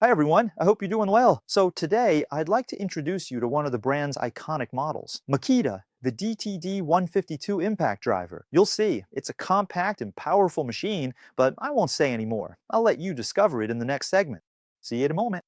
Hi everyone, I hope you're doing well. So today I'd like to introduce you to one of the brand's iconic models, Makita, the DTD152 impact driver. You'll see, it's a compact and powerful machine, but I won't say any more. I'll let you discover it in the next segment. See you in a moment.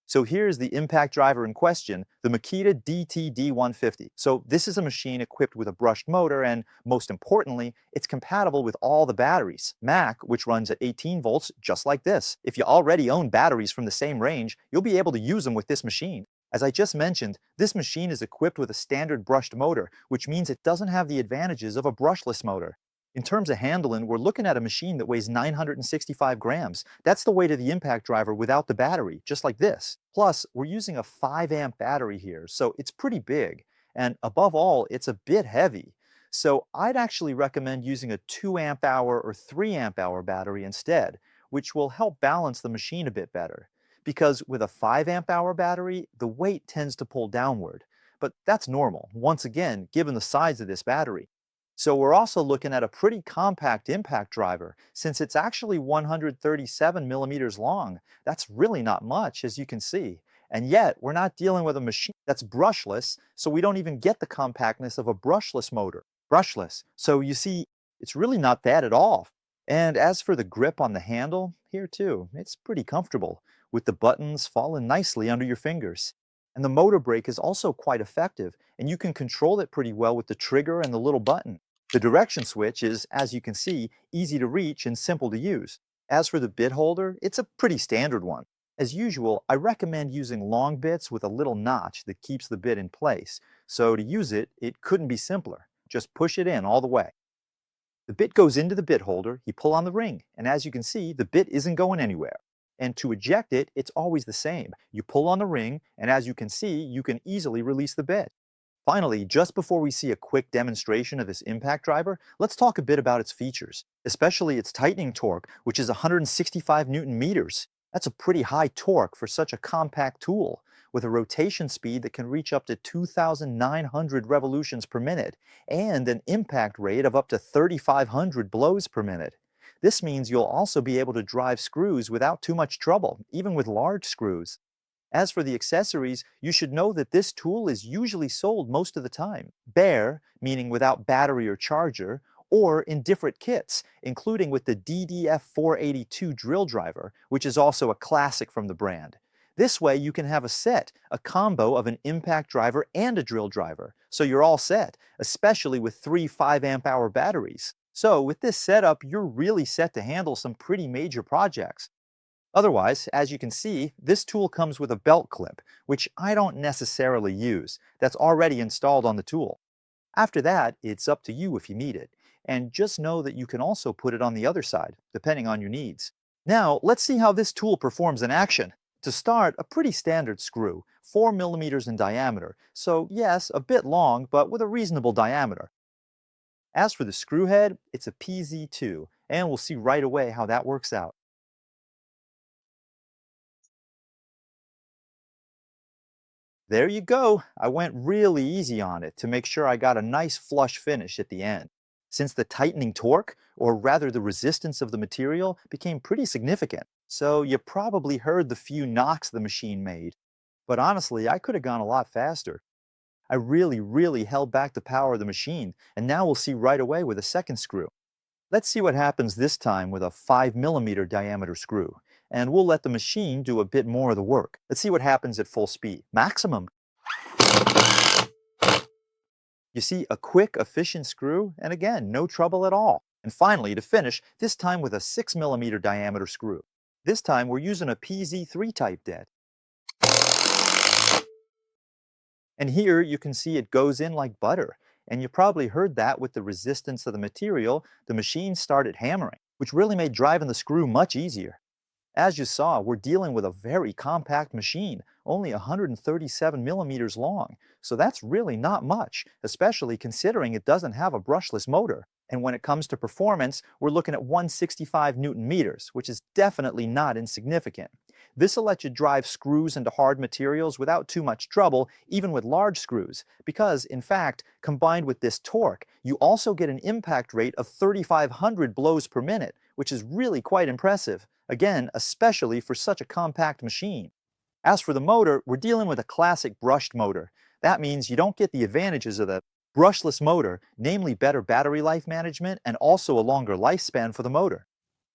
So here's the impact driver in question, the Makita DTD150. So this is a machine equipped with a brushed motor and, most importantly, it's compatible with all the batteries. Mac, which runs at 18 volts, just like this. If you already own batteries from the same range, you'll be able to use them with this machine. As I just mentioned, this machine is equipped with a standard brushed motor, which means it doesn't have the advantages of a brushless motor. In terms of handling, we're looking at a machine that weighs 965 grams. That's the weight of the impact driver without the battery, just like this. Plus, we're using a 5 amp battery here, so it's pretty big. And above all, it's a bit heavy. So I'd actually recommend using a 2 amp hour or 3 amp hour battery instead, which will help balance the machine a bit better. Because with a 5 amp hour battery, the weight tends to pull downward. But that's normal, once again, given the size of this battery. So we're also looking at a pretty compact impact driver, since it's actually 137 millimeters long. That's really not much, as you can see. And yet, we're not dealing with a machine that's brushless, so we don't even get the compactness of a brushless motor. Brushless. So you see, it's really not bad at all. And as for the grip on the handle, here too, it's pretty comfortable, with the buttons falling nicely under your fingers. And the motor brake is also quite effective, and you can control it pretty well with the trigger and the little button. The direction switch is, as you can see, easy to reach and simple to use. As for the bit holder, it's a pretty standard one. As usual, I recommend using long bits with a little notch that keeps the bit in place. So to use it, it couldn't be simpler. Just push it in all the way. The bit goes into the bit holder, you pull on the ring, and as you can see, the bit isn't going anywhere. And to eject it, it's always the same. You pull on the ring, and as you can see, you can easily release the bit. Finally, just before we see a quick demonstration of this impact driver, let's talk a bit about its features, especially its tightening torque, which is 165 Newton meters. That's a pretty high torque for such a compact tool, with a rotation speed that can reach up to 2,900 revolutions per minute, and an impact rate of up to 3,500 blows per minute. This means you'll also be able to drive screws without too much trouble, even with large screws. As for the accessories, you should know that this tool is usually sold most of the time, bare, meaning without battery or charger, or in different kits, including with the DDF482 drill driver, which is also a classic from the brand. This way you can have a combo of an impact driver and a drill driver, so you're all set, especially with 3 5 amp hour batteries. So with this setup, you're really set to handle some pretty major projects. Otherwise, as you can see, this tool comes with a belt clip, which I don't necessarily use. That's already installed on the tool. After that, it's up to you if you need it. And just know that you can also put it on the other side, depending on your needs. Now, let's see how this tool performs in action. To start, a pretty standard screw, 4 millimeters in diameter. So yes, a bit long, but with a reasonable diameter. As for the screw head, it's a PZ2, and we'll see right away how that works out. There you go. I went really easy on it to make sure I got a nice flush finish at the end. Since the tightening torque, or rather the resistance of the material, became pretty significant. So you probably heard the few knocks the machine made. But honestly, I could have gone a lot faster. I really held back the power of the machine, and now we'll see right away with a second screw. Let's see what happens this time with a 5 millimeter diameter screw, and we'll let the machine do a bit more of the work. Let's see what happens at full speed. Maximum. You see a quick, efficient screw, and again, no trouble at all. And finally, to finish, this time with a 6 millimeter diameter screw. This time we're using a PZ3 type dead. And here you can see it goes in like butter. And you probably heard that with the resistance of the material, the machine started hammering, which really made driving the screw much easier. As you saw, we're dealing with a very compact machine, only 137 millimeters long. So that's really not much, especially considering it doesn't have a brushless motor. And when it comes to performance, we're looking at 165 Newton meters, which is definitely not insignificant. This will let you drive screws into hard materials without too much trouble, even with large screws, because, in fact, combined with this torque, you also get an impact rate of 3,500 blows per minute, which is really quite impressive. Again, especially for such a compact machine. As for the motor, we're dealing with a classic brushed motor. That means you don't get the advantages of the brushless motor, namely better battery life management and also a longer lifespan for the motor.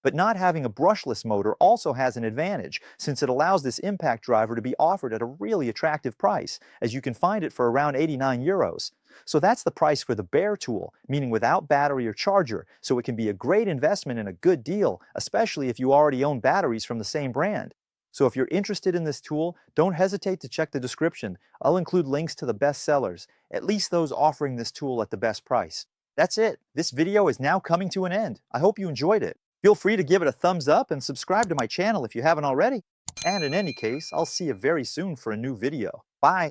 But not having a brushless motor also has an advantage, since it allows this impact driver to be offered at a really attractive price, as you can find it for around 89 euros. So that's the price for the bare tool, meaning without battery or charger, so it can be a great investment and a good deal, especially if you already own batteries from the same brand. So if you're interested in this tool, don't hesitate to check the description. I'll include links to the best sellers, at least those offering this tool at the best price. That's it. This video is now coming to an end. I hope you enjoyed it. Feel free to give it a thumbs up and subscribe to my channel if you haven't already. And in any case, I'll see you very soon for a new video. Bye!